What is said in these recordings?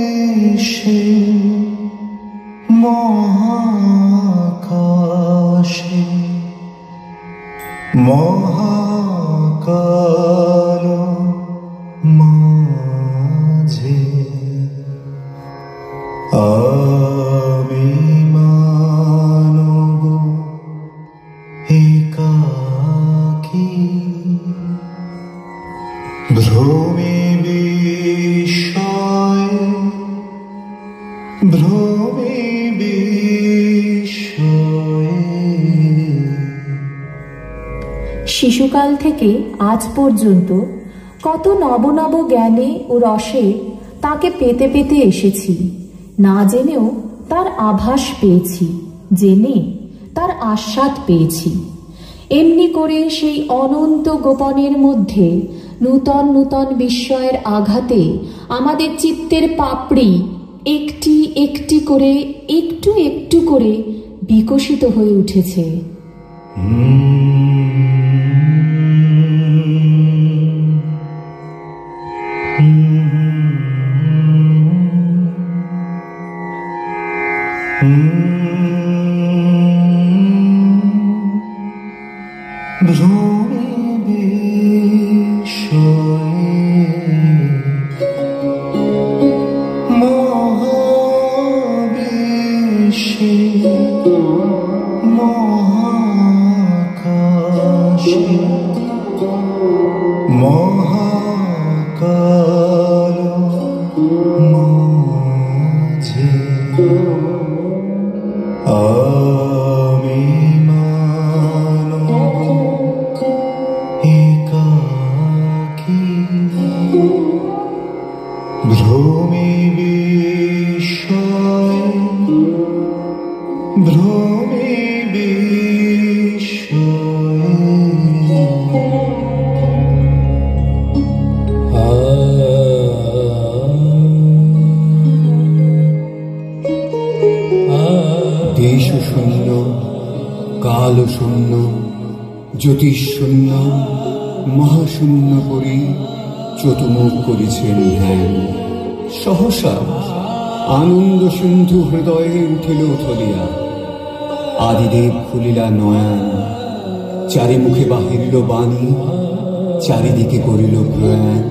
মহাবিশ্বে মহাকাশে মহাকাল মাঝে আমি মানব একাকী ভ্রমে বিষয়ে ভ্রমে বিষয়ে। শিশুকাল থেকে আজ পর্যন্ত কত নব নব জ্ঞানে ও রসে তাকে পেতে পেতে এসেছি, না জেনেও তার আভাস পেয়েছি, জেনে তার আস্বাদ পেয়েছি। এমনি করে সেই অনন্ত গোপনের মধ্যে নূতন নূতন বিস্ময়ের আঘাতে আমাদের চিত্তের পাপড়ি একটি একটি করে একটু একটু করে বিকশিত হয়ে উঠেছে। ভ্রমে বিষয়ে মহাবিশ্বে মহাকাশে মহাকাল মাঝে আমি মানব একাকী ভ্রমে বিষয়ে ভ্রমে বিষয়ে। দেশ শূন্য, কাল শূন্য, জ্যোতিষ শূন্য, মহাশূন্য করি চতুর্মুখ করেছেন ধ্যান। সহসা আনন্দ সিন্ধু হৃদয়ে উঠিল থলিয়া, আদিদেব খুলিলা নয়ন, চারিমুখে বাহিরিল বাণী, চারিদিকে করিল প্রয়াণ।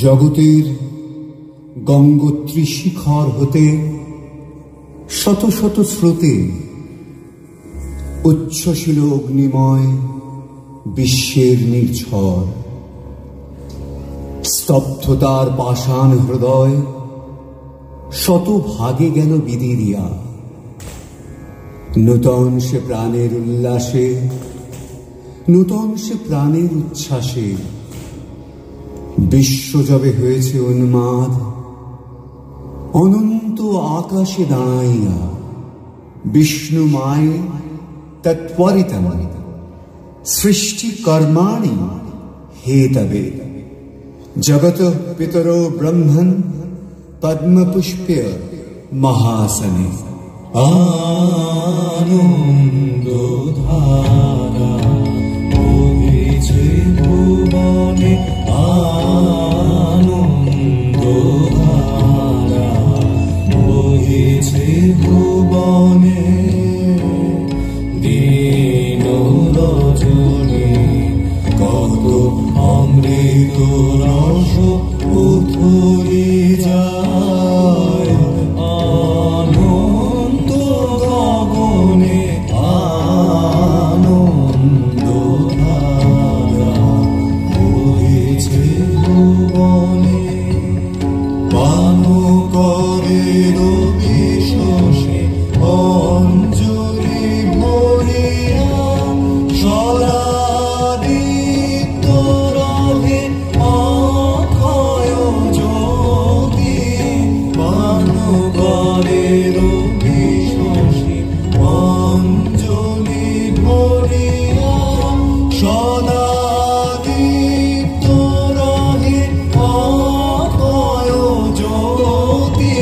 জগতের গঙ্গোত্রী শিখর হতে শত শত স্রোতে উচ্ছ্বসিল অগ্নিময় বিশ্বের নির্ঝর। স্তব্ধতার পাষাণ হৃদয় শত ভাগে গেল বিদিরিয়া। নূতন সে প্রাণের উল্লাসে, নূতন সে প্রাণের উচ্ছ্বাসে বিশ্বজবে হয়েছে উন্মাদ। অনন্ত আকাশে দাঁড়াইয়া বিষ্ণু মায়ে তৎপরিতম সৃষ্টি কর্মাণি হেতবে জগত পিতরো ব্রহ্মণ পদ্মপুষ্পে মহাসনে। আনন্দধারা বহিছে ভুবনে, আনন্দধারা বহিছে ভুবনে। দিন রজনী কত অমৃত রস উথলি যায়। আনন্দ গগনে আনন্দধারা বহিছে ভুবনে। পান করে রবিশোষে অঞ্জলি ভরিয়া, সদাদিত্য রহে অক্ষয় জ্যোতি। পান করে রবিশোষে অঞ্জলি ভরিয়া, সদাদিত্য রহে অক্ষয় জ্যোতি।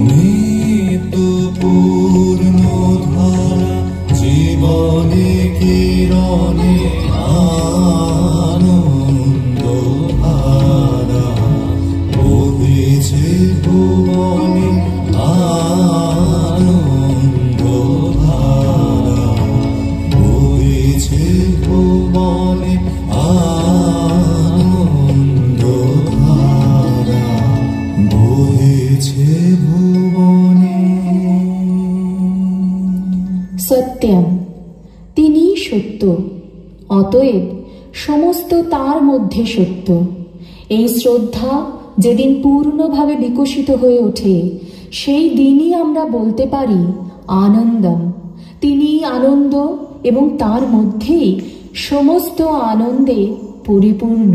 নিত্য পূর্ণ ধারা জীবনে কিরণে আনন্দধারা বহিছে ভুবনে। আনন্দধারা বহিছে ভুবনে। আনন্দধারা বহিছে ভুবনে। সত্যম, তিনিই সত্য, অতএব সমস্ত তার মধ্যে সত্য। এই শ্রদ্ধা যেদিন পূর্ণভাবে বিকশিত হয়ে ওঠে, সেই দিনই আমরা বলতে পারি আনন্দম। তিনিই আনন্দ এবং তার মধ্যেই সমস্ত আনন্দে পরিপূর্ণ।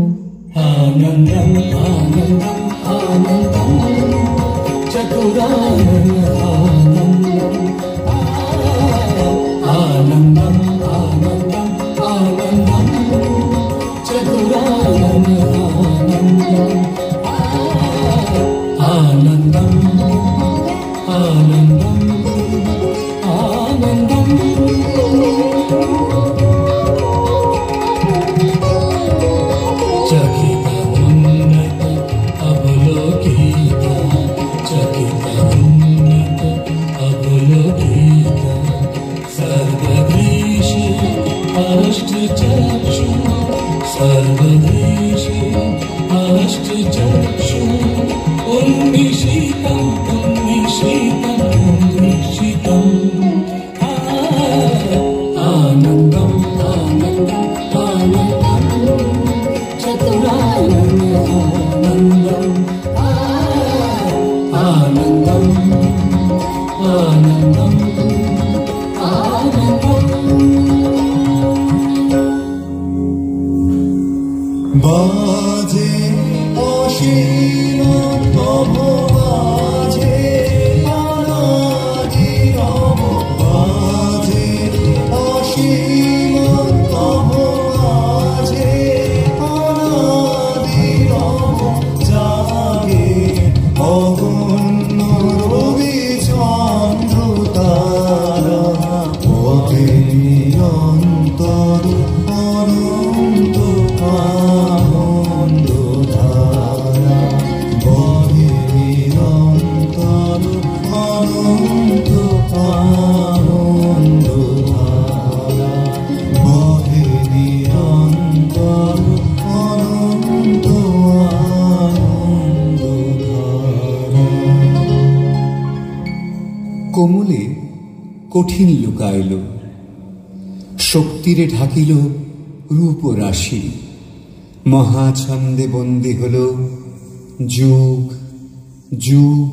আনন্দম আনন্দম আনন্দম চতুরানন্দম আনন্দম আনন্দম আনন্দম চতুরানন্দম আনন্দম আনন্দম আনন্দম। চকিত উন্নত অবলোকিত, চকিত উন্নত অবলোকিত। সর্বদৃশি অষ্টচক্ষু, সর্বদৃশি অষ্টচক্ষু। উন্মিষিতম উন্মিষিতম উন্মিষিতম। আনন্দম আনন্দম আনন্দম চতুরানন্দম আনন্দম আনন্দম আনন্দম। বাজে অসীম তব বাজে অনাদি রব। বাজে অসীম তব বাজে অনাদি রব। জাগে অগণ্য রবি চন্দ্র তারা, পথে নিরন্তর অনন্ত আনন্দধারা। কঠিন লুকাইল, শক্তিরে ঢাকিল রূপ রাশি, মহাছন্দে বন্দী হল যুগ যুগ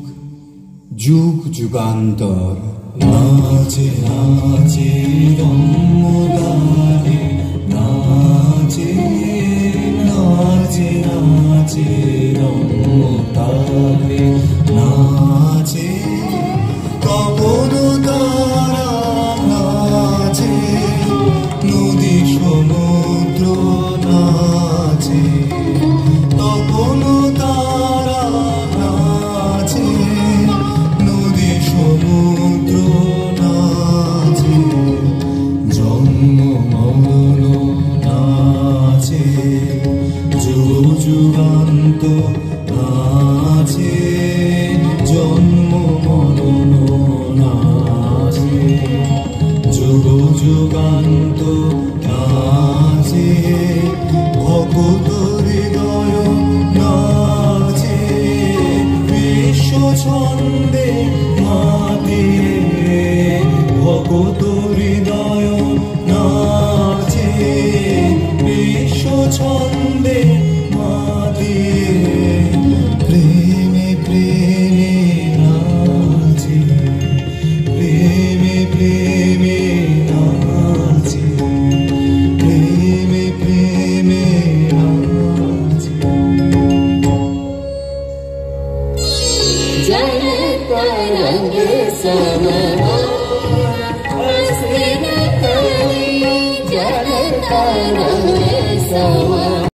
যুগ যুগান্তর। নাচে নাচে রঙ্গদারে, নাচে নাচে নাচে রঙ্গদারে, নাচে তপন তারা, নাচে নদী সমুদ্র, নাচে তপন তারা, নাচে নদী সমুদ্র, নাচে জন্ম মরণ, নাচে যুগ যুগান্ত, নাচে জন্ম মরণ, নাচে যুগ যুগান্ত, নাচে ভকত হৃদয়, নাচে বিশ্ব ছন্দে মাতে, ভকত হৃদয় নাচে বিশ্ব ছন্দে